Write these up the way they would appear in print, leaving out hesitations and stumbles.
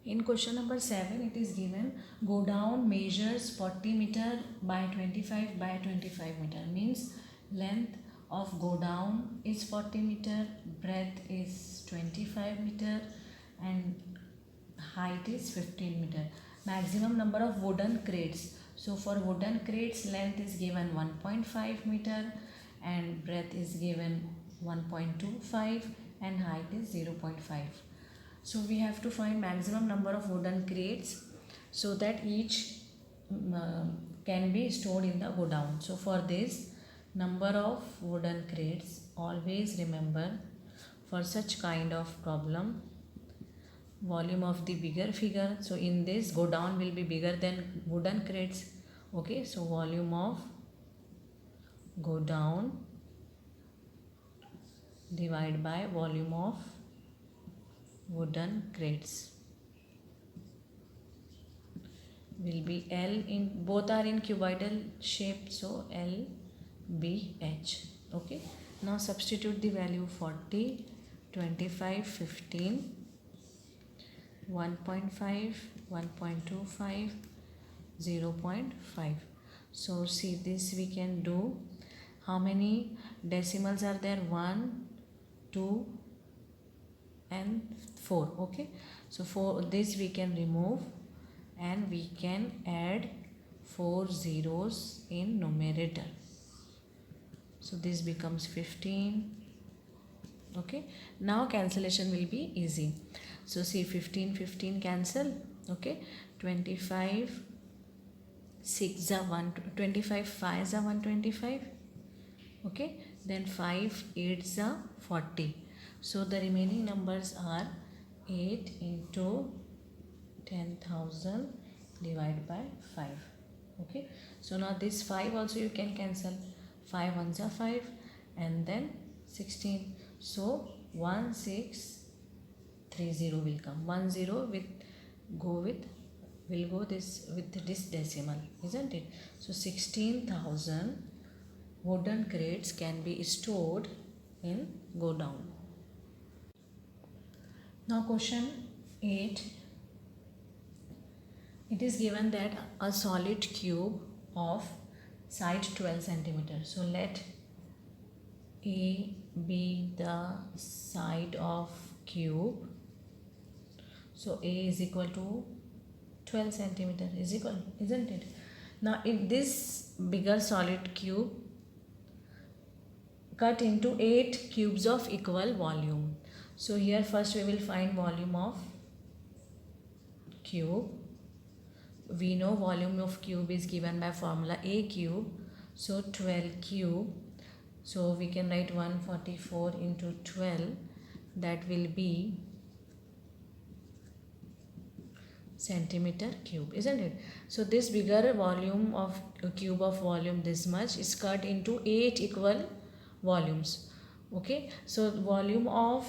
In question number 7, it is given go down measures 40 meter by 25 by 25 meter. Means length of go down is 40 meter, breadth is 25 meter, and height is 15 meter. Maximum number of wooden crates. So for wooden crates, length is given 1.5 meter and breadth is given 1.25 and height is 0.5. So we have to find maximum number of wooden crates so that each can be stored in the go down. So for this, number of wooden crates, always remember for such kind of problem, volume of the bigger figure. So in this, go down will be bigger than wooden crates. Okay, so volume of go down divided by volume of wooden crates will be L in, both are in cuboidal shape, so L B H. Okay, now substitute the value 40, 25, 15, 1.5, 1.25, 0.5. So see, this we can do. How many decimals are there? 1, 2 and 4. Okay, so for this we can remove and we can add 4 zeros in numerator. So this becomes 15. Okay, now cancellation will be easy. So see, 15 15 cancel. Okay, 25 6 are 1, 25 5 are 125. Okay, then 5 8 are 40. So the remaining numbers are 8 into 10,000 divided by 5. Okay, so now this 5 also you can cancel. 5 ones are 5 and then 16. So 1630 will come. 10 will go this decimal, isn't it? So 16,000 wooden crates can be stored in go down. Now question 8. It is given that a solid cube of side 12 centimeter. So let A be the side of cube. So A is equal to 12 centimeter is equal, isn't it? Now in this bigger solid cube, cut into 8 cubes of equal volume. So here first we will find volume of cube. We know volume of cube is given by formula A cube. So 12 cube. So we can write 144 into 12. That will be centimeter cube, isn't it? So this bigger volume of cube of volume this much is cut into 8 equal volumes. Okay, so volume of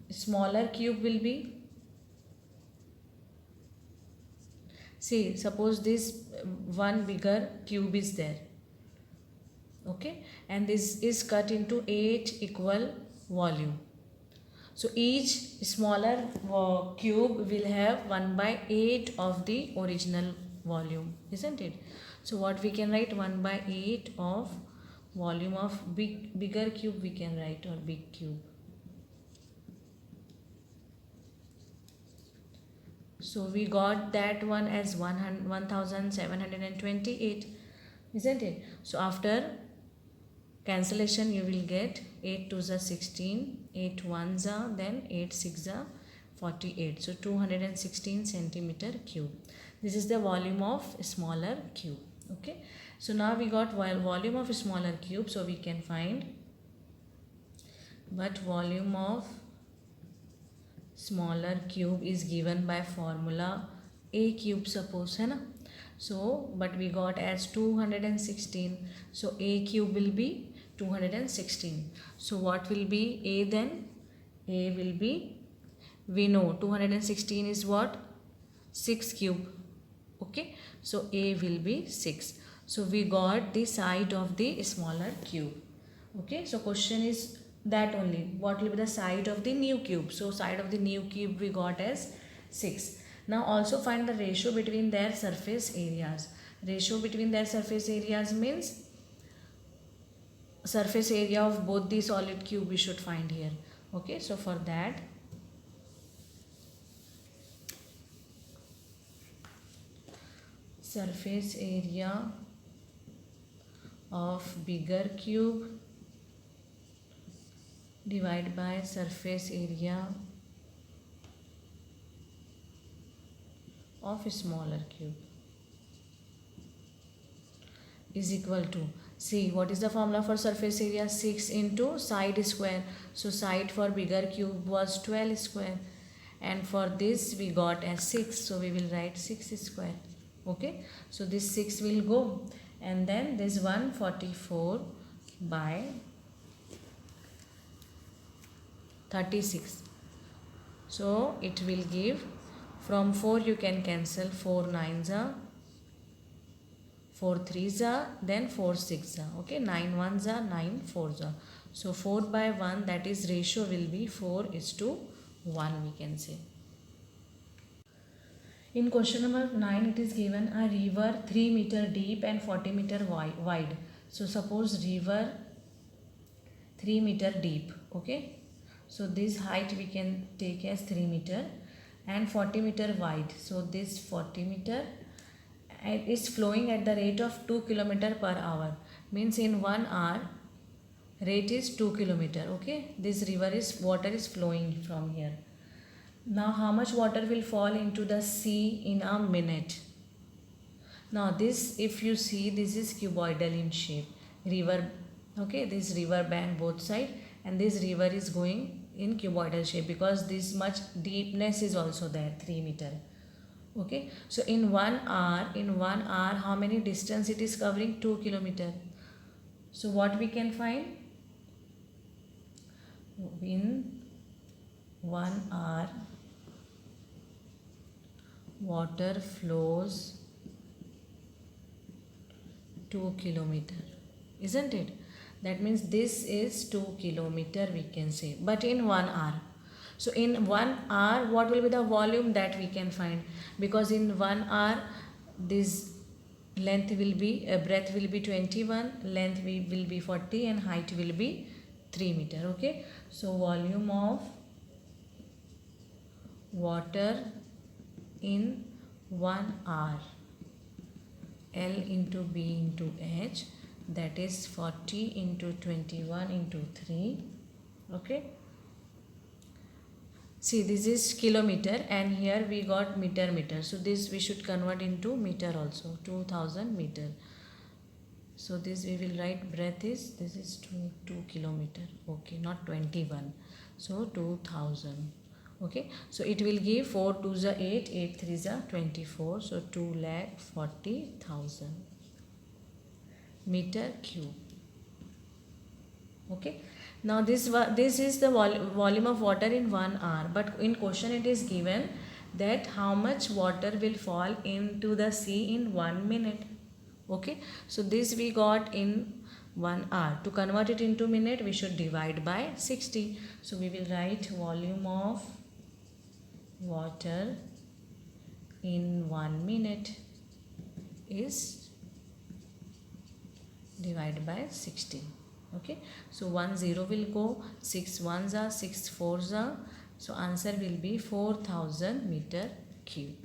smaller cube will be, see, suppose this one bigger cube is there. Okay, and this is cut into 8 equal volume. So each smaller cube will have 1/8 of the original volume, isn't it? So what we can write, 1/8 of volume of bigger cube we can write, or big cube. So we got that one as 1728, isn't it? So after cancellation you will get 8 2s are 16, 8 1s are, then 8 6 are 48. So 216 centimeter cube. This is the volume of smaller cube. Okay, so now we got volume of smaller cube, so we can find but volume of smaller cube is given by formula A cube, suppose, है ना? So but we got as 216, so A cube will be 216. So what will be A then? A will be, we know 216 is what? 6 cube. Okay, so A will be 6. So we got the side of the smaller cube. Okay, so question is that only, what will be the side of the new cube? So side of the new cube we got as 6. Now also find the ratio between their surface areas. Ratio between their surface areas means surface area of both the solid cube we should find here. Okay, so for that, surface area of bigger cube divided by surface area of a smaller cube is equal to, see what is the formula for surface area? 6 into side square. So side for bigger cube was 12 square, and for this we got as 6, so we will write 6 square. Okay, so this 6 will go, and then this 144 by 36. So it will give, from 4 you can cancel, 4 9s are, 4 3s are, then 4 6s are. Okay, 9 1s are, 9 4s are. So 4 by 1, that is ratio will be 4:1, we can say. In question number 9, it is given a river 3 meter deep and 40 meter wide. So suppose river 3 meter deep. Okay, so this height we can take as 3 meter and 40 meter wide. So this 40 meter is flowing at the rate of 2 kilometer per hour. Means in 1 hour rate is 2 kilometer. Okay, this river is, water is flowing from here. Now how much water will fall into the sea in a minute? Now this, if you see, this is cuboidal in shape, river. Okay, this river bank both side, and this river is going in cuboidal shape because this much deepness is also there, 3 meter. Okay, so in 1 hour, how many distance it is covering? 2 kilometer. So what we can find? In 1 hour, water flows 2 kilometer, isn't it? That means this is 2 kilometer, we can say, but in 1 hour. So in 1 hour, what will be the volume that we can find? Because in 1 hour, this length will be, breadth will be 21, length will be 40, and height will be 3 meter. Okay, so volume of water in 1 hour, L into B into H, that is 40 into 21 into 3. Okay, see this is kilometer, and here we got meter. So this we should convert into meter also, 2000 meter. So this we will write, breadth is, this is 2 kilometer. Okay, not 21, so 2000. Okay, so it will give 4 2s are 8, 8 3s are 24, so 2,40,000 meter cube. Okay, now this is the volume of water in 1 hour, but in question it is given that how much water will fall into the sea in 1 minute. Okay, so this we got in 1 hour. To convert it into minute, we should divide by 60. So we will write volume of water in 1 minute is divided by 60. Okay, so 1 0 will go, 6 1s are, 6 4s are, so answer will be 4,000 meter cube.